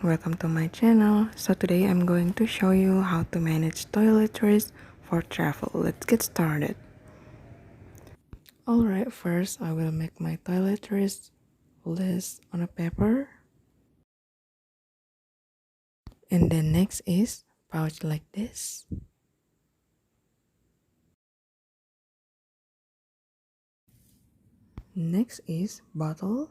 welcome to my channel. So today I'm going to show you how to manage toiletries for travel. Let's get started. Alright, first I will make my toiletries list on a paper. And then next is pouch like this. Next is bottle.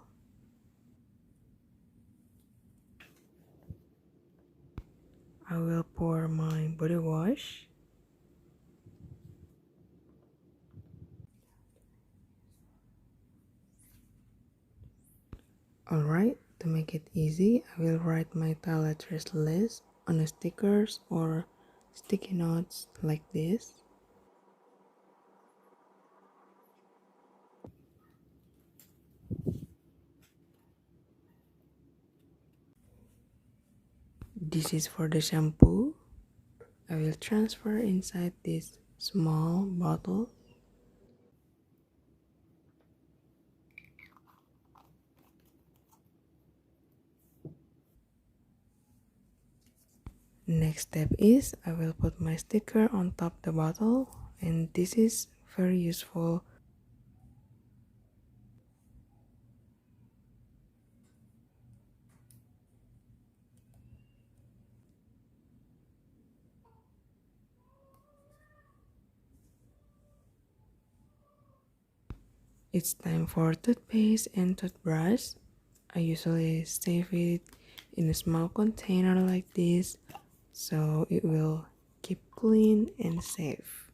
I will pour my body wash. Alright, to make it easy, I will write my toiletries list on a stickers or sticky notes like this. This is for the shampoo. I will transfer inside this small bottle. Next step is I will put my sticker on top the bottle, and this is very useful. It's time for toothpaste and toothbrush. I usually save it in a small container like this, so it will keep clean and safe.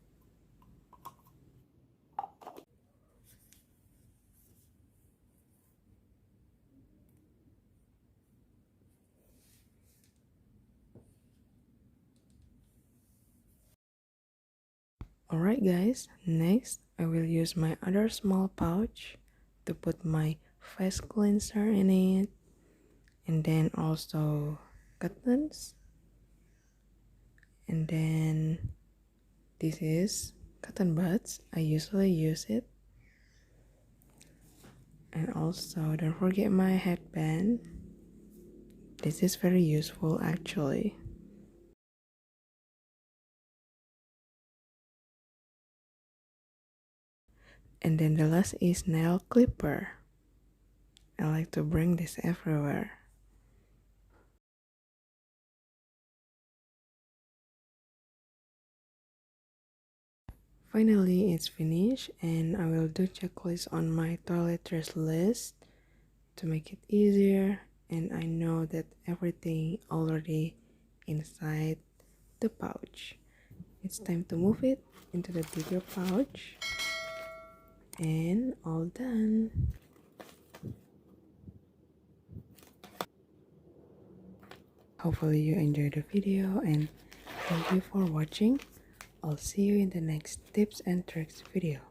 Alright guys, next I will use my other small pouch to put my face cleanser in it, and then also cottons, and then this is Cottonbuds. I usually use it. And also don't forget my headband. This is very useful actually. And then the last is nail clipper. I like to bring this everywhere. Finally, it's finished, and I will do checklist on my toiletries list to make it easier, and I know that everything already inside the pouch. It's time to move it into the bigger pouch, and all done. Hopefully you enjoyed the video, and thank you for watching. I'll see you in the next tips and tricks video.